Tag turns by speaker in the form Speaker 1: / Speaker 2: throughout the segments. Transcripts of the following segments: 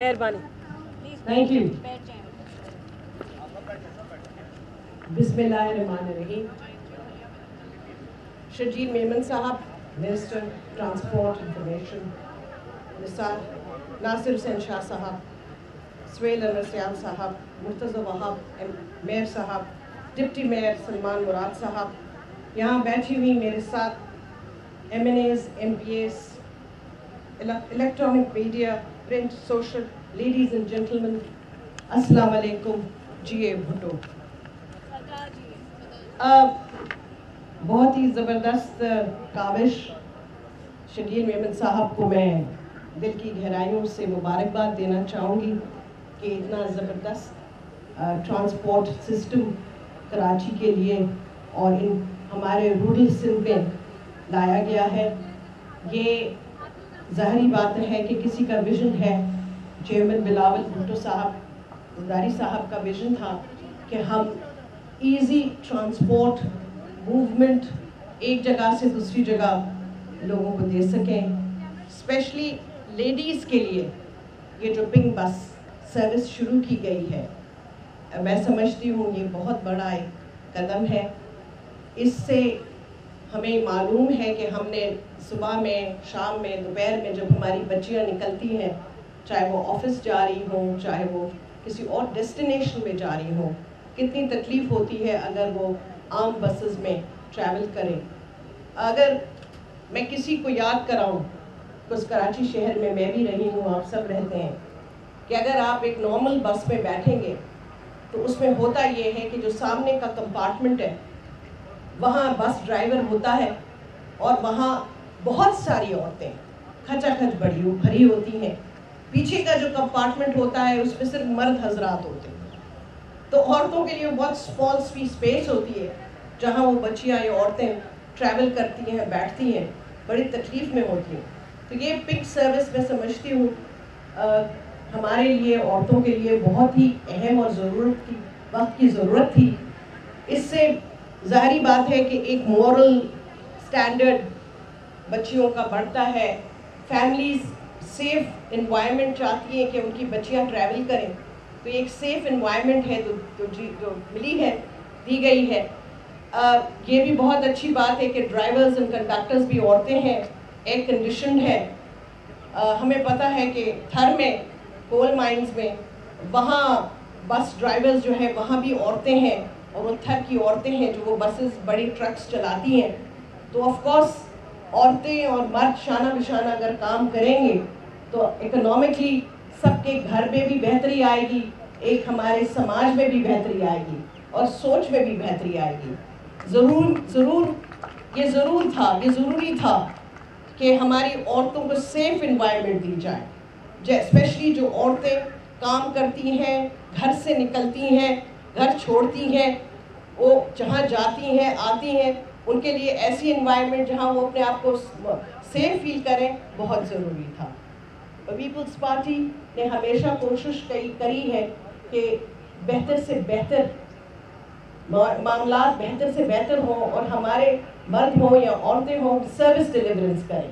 Speaker 1: Thank you. Bismillahirrahmanirrahim. Shajeel Memon Sahab, Minister, Transport, Information. Nasir Hussain Shah Sahab, Suhail Anwar Syam Sahab, Murtaza Wahab, Mayor Sahab, Deputy Mayor Salman Murad Sahab, यहाँ बैठी हुई मेरे साथ MNAs, MPAs, electronic media, print, social, ladies and gentlemen, Assalamu alaikum, G.A. Bhutto. बहुत ही ज़बरदस्त काविश शजील मेमन साहब को मैं दिल की गहराइयों से मुबारकबाद देना चाहूँगी कि इतना ज़बरदस्त ट्रांसपोर्ट सिस्टम कराची के लिए और इन हमारे रूरल सिंध में लाया गया है। ये ज़ाहरी बात है कि किसी का विज़न है, चेयरमैन बिलावल भुट्टो साहब जरदारी साहब का विज़न था कि हम ईज़ी ट्रांसपोर्ट मूवमेंट एक जगह से दूसरी जगह लोगों को दे सकें। स्पेशली लेडीज़ के लिए ये जो पिंक बस सर्विस शुरू की गई है, मैं समझती हूँ ये बहुत बड़ा एक कदम है। इससे हमें मालूम है कि हमने सुबह में, शाम में, दोपहर में जब हमारी बच्चियाँ निकलती हैं, चाहे वो ऑफिस जा रही हों, चाहे वो किसी और डेस्टिनेशन में जा रही हों, कितनी तकलीफ़ होती है अगर वो आम बसेस में ट्रैवल करें। अगर मैं किसी को याद कराऊं, तो कराची शहर में मैं भी रही हूँ, आप सब रहते हैं, कि अगर आप एक नॉर्मल बस में बैठेंगे तो उसमें होता ये है कि जो सामने का कंपार्टमेंट है वहाँ बस ड्राइवर होता है और वहाँ बहुत सारी औरतें खचाखच भरी होती हैं। पीछे का जो कंपार्टमेंट होता है उसमें सिर्फ मर्द हजरात होते हैं, तो औरतों के लिए बहुत स्मॉल सी स्पेस होती है जहाँ वो बच्चियाँ या औरतें ट्रैवल करती हैं, बैठती हैं, बड़ी तकलीफ़ में होती हैं। तो ये पिक सर्विस मैं समझती हूँ हमारे लिए, औरतों के लिए बहुत ही अहम और वक्त की ज़रूरत थी। इससे ज़ाहरी बात है कि एक मॉरल स्टैंडर्ड बच्चियों का बढ़ता है। फैमिलीज़ सेफ़ इन्वायरमेंट चाहती हैं कि उनकी बच्चियाँ ट्रैवल करें, तो एक सेफ़ इन्वायरमेंट है जो मिली है, दी गई है। ये भी बहुत अच्छी बात है कि ड्राइवर्स एंड कंडक्टर्स भी औरतें हैं, एयर कंडीशन है। हमें पता है कि थर में, कोल माइंस में, वहाँ बस ड्राइवर्स जो है वहाँ भी औरतें हैं, और वो थर की औरतें हैं जो वो बसेस, बड़ी ट्रक्स चलाती हैं। तो ऑफ कोर्स औरतें और मर्द शाना बिशाना अगर काम करेंगे तो इकोनॉमिकली सबके घर में भी बेहतरी आएगी, एक हमारे समाज में भी बेहतरी आएगी और सोच में भी बेहतरी आएगी। ये ज़रूरी था कि हमारी औरतों को सेफ़ इन्वायरमेंट दी जाए। स्पेशली जो औरतें काम करती हैं, घर से निकलती हैं, घर छोड़ती हैं, वो जहाँ जाती हैं, आती हैं, उनके लिए ऐसी इन्वायरमेंट जहाँ वो अपने आप को सेफ फील करें, बहुत ज़रूरी था। पीपल्स पार्टी ने हमेशा कोशिश करी है कि बेहतर से बेहतर मामला बेहतर से बेहतर हों और हमारे मर्द हों या औरतें हों सर्विस डिलीवरेंस करें।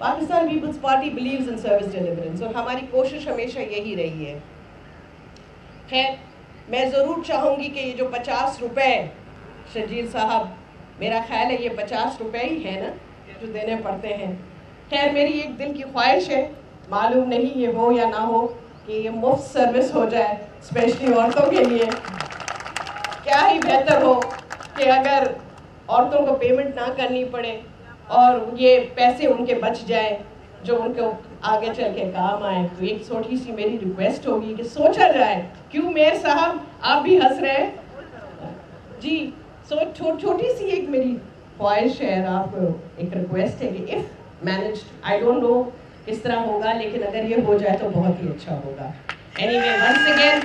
Speaker 1: Pakistan Peoples Party believes in service deliverance और हमारी कोशिश हमेशा यही रही है। खैर, मैं ज़रूर चाहूँगी कि ये जो 50 रुपए शजील साहब, मेरा ख्याल है ये 50 रुपए ही है ना जो देने पड़ते हैं। खैर, मेरी एक दिल की ख्वाहिश है, मालूम नहीं ये हो या ना हो, कि ये मुफ्त सर्विस हो जाए स्पेशली औरतों के लिए। क्या ही बेहतर हो कि अगर औरतों को पेमेंट ना करनी पड़े और ये पैसे उनके बच जाए जो उनको आगे चल के काम आए। तो एक छोटी सी मेरी रिक्वेस्ट होगी कि सोचा जाए। क्यों मेयर साहब, आप भी हंस रहे हैं जी? छोटी सी एक मेरी ख्वाहिश है, आपको एक रिक्वेस्ट है कि if managed, I don't know किस तरह होगा, लेकिन अगर ये हो जाए तो बहुत ही अच्छा होगा। एनीवे, वंस अगेन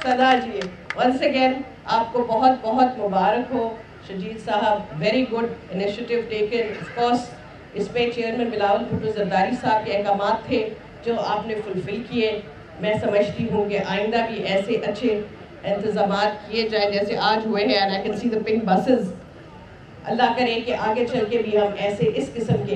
Speaker 1: सदा जी, वंस अगेन आपको बहुत बहुत मुबारक हो शजील साहब। Very good initiative taken. Of course इसमें चेयरमैन बिलावल भुट्टो जरदारी साहब के अहकामात थे जो आपने फुलफिल किए। मैं समझती हूँ कि आइंदा भी ऐसे अच्छे इंतज़ामात किए जाए जैसे आज हुए हैं। And I can see the pink buses. अल्लाह करे कि आगे चल के भी हम ऐसे इस किस्म के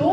Speaker 2: 2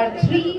Speaker 2: R3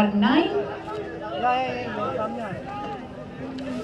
Speaker 2: R9.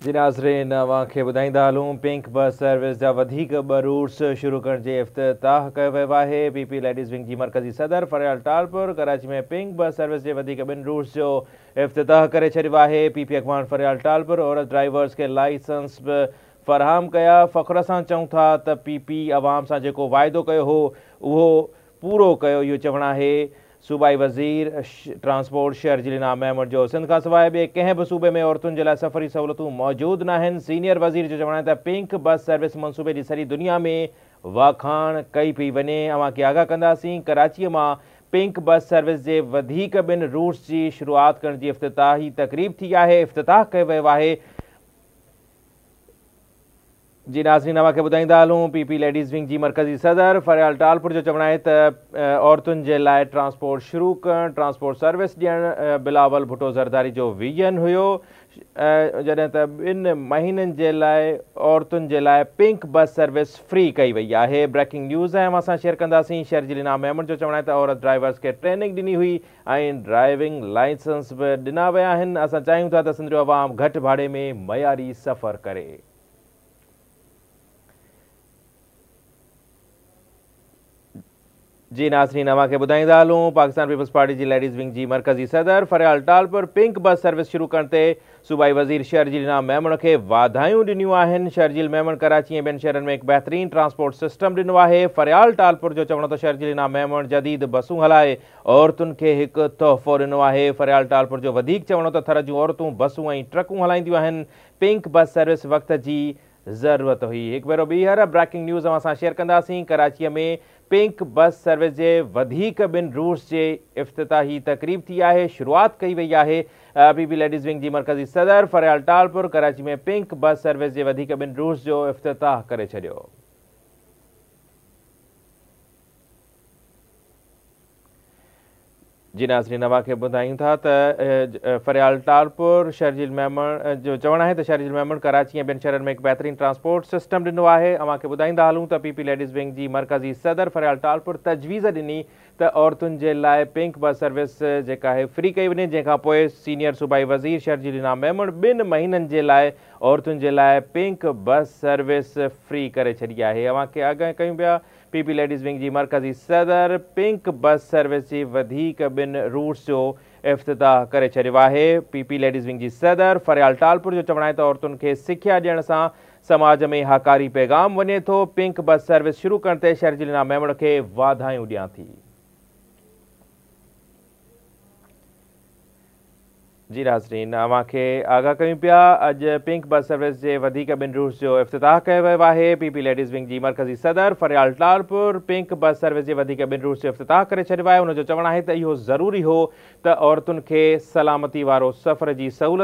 Speaker 3: जी नाज़रीन, अव्हांखे ॿुधाईंदा हलूं पिंक बस सर्विस जा वधीक ॿ रूट्स शुरू करण जे इफ़्तिताह कयो वियो आहे। पीपी लेडीज़ विंग जी मरकज़ी सदर फरियाल टालपुर कराची में पिंक बस सर्विस जे वधीक ॿिनि रूट्स जो इफ़्तिताह करे छॾियो आहे। पीपी अखबार फरियाल टालपुर औरत ड्राइवर्स खे लाइसेंस बि फ़राहम कया। फ़ख्र सां चऊं था त पीपी अवाम सां जेको वाइदो कयो हो उहो पूरो कयो, इहो चवणु आहे सूबाई वज़ीर ट्रांसपोर्ट शर्जीलिना महमूद जो। सिंध खां सवाइ ॿिए कंहिं बि सूबे में औरतुनि जे लाइ सफ़री सहूलियतूं मौजूदु न आहिनि। सीनियर वज़ीर जो चवणु आहे त पिंक बस सर्विस मनसूबे जी सॼी दुनिया में वाखाण कई पई वञे। अव्हांखे आगाह कंदासीं, कराचीअ मां पिंक बस सर्विस जे वधीक ॿिनि रूट्स जी शुरूआति करण जी इफ़्तिताही तक़रीब थी आहे, इफ़्तिताह कयो वियो आहे। जी नाज़रीन, अव्हांखे ॿुधाईंदा हलूं पीपी लेडीज़ विंग जी मरकज़ी सदर फरियाल टालपुर जो चवणु आहे त औरतुनि जे लाइ ट्रांसपोर्ट शुरू करणु, ट्रांसपोर्ट सर्विस ॾियणु बिलावल भुट्टो ज़रदारी जो विजन हुयो। जॾहिं त 2 महीननि जे लाइ औरतुनि जे लाइ पिंक बस सर्विस फ्री कई वई आहे। ब्रेकिंग न्यूज़ ऐं असां शेयर कंदासीं। शर्जीलिना महमूद जो चवणु आहे त औरत ड्राइवर्स खे ट्रेनिंग ॾिनी हुई ऐं ड्राइविंग लाइसेंस बि ॾिना विया आहिनि। असां चाहियूं था त सिंध जो अवाम घटि भाड़े में मयारी सफ़र करे। जी नाज़रीन, अव्हांखे ॿुधाईंदा हलूं पाकिस्तान पीपल्स पार्टी जी लेडीज़ विंग जी मरकज़ी सदर Faryal Talpur pink bus service शुरू करण ते सूबाई वज़ीर शर्जीलिना महमूद खे वाधायूं ॾिनियूं आहिनि। शर्जील महमूद कराची ऐं ॿियनि शहरनि में हिकु बहितरीन ट्रांसपोर्ट सिस्टम ॾिनो आहे। फरियाल टालपुर जो चवणो त शर्जीलिना महमूद जदीद बसूं हलाए औरतुनि खे हिकु तोहफ़ो ॾिनो आहे। फरियाल टालपुर जो वधीक चवणो त थर जूं औरतूं बसूं ऐं ट्रकूं हलाईंदियूं आहिनि। पिंक बस सर्विस वक़्त जी ज़रूरत हुई। हिकु भेरो ॿीहर ब्रेकिंग न्यूज़ असां शेयर कंदासीं। कराचीअ में पिंक बस सर्विस जे वधीक ॿिनि रूट्स जे इफ़्तिताही तक़रीब थी आहे, शुरूआति कई वई आहे। पीपी लेडीज़ विंग जी मरकज़ी सदर फरियाल टालपुर कराची में पिंक बस सर्विस जे वधीक ॿिनि रूट्स जो इफ़्तिताह करे छॾियो। जी नाज़रीन, अव्हांखे ॿुधायूं था त फरियाल टालपुर शर्जील महमूद जो चवणु आहे त शर्जील महमूद कराची ऐं ॿियनि शहरनि में हिकु बहितरीन ट्रांसपोर्ट सिस्टम ॾिनो आहे। अव्हांखे ॿुधाईंदा हलूं त पीपी लेडीज़ विंग जी मरकज़ी सदर फरियाल टालपुर तजवीज़ ॾिनी त औरतुनि जे लाइ पिंक बस सर्विस जेका आहे फ्री कई वञे, जंहिंखां पोइ सीनियर सूबाई वज़ीर शर्जीलिना महमूद 2 महीननि जे लाइ औरतुनि जे लाइ पिंक बस सर्विस फ्री करे छॾी आहे। अव्हांखे आगाह कयूं पिया पीपी लेडीज़ विंग जी मरकज़ी सदर पिंक बस सर्विस जी वधीक ॿिनि रूट्स जो इफ़्तिताह करे छॾियो आहे। पीपी लेडीज़ विंग जी सदर फरियाल टालपुर जो चवणु आहे त औरतुनि खे सिख्या ॾियण सां समाज में हकारी पैगाम वञे थो। पिंक बस सर्विस शुरू करण ते शर्जीलिना महमूद खे वाधायूं ॾियां थी। जी नाज़रीन, अव्हांखे आगाह कयूं पिया अॼु पिंक बस सर्विस जे वधीक ॿिनि रूट्स जो इफ़्तिताह कयो वियो आहे। पीपी लेडीज़ विंग जी मरकज़ी सदर Faryal Talpur pink bus service जे वधीक ॿिनि रूट्स जो इफ़्तिताह करे छॾियो आहे। उनजो चवणु आहे त इहो ज़रूरी हो त औरतुनि खे सलामती वारो सफ़र जी सहूलियत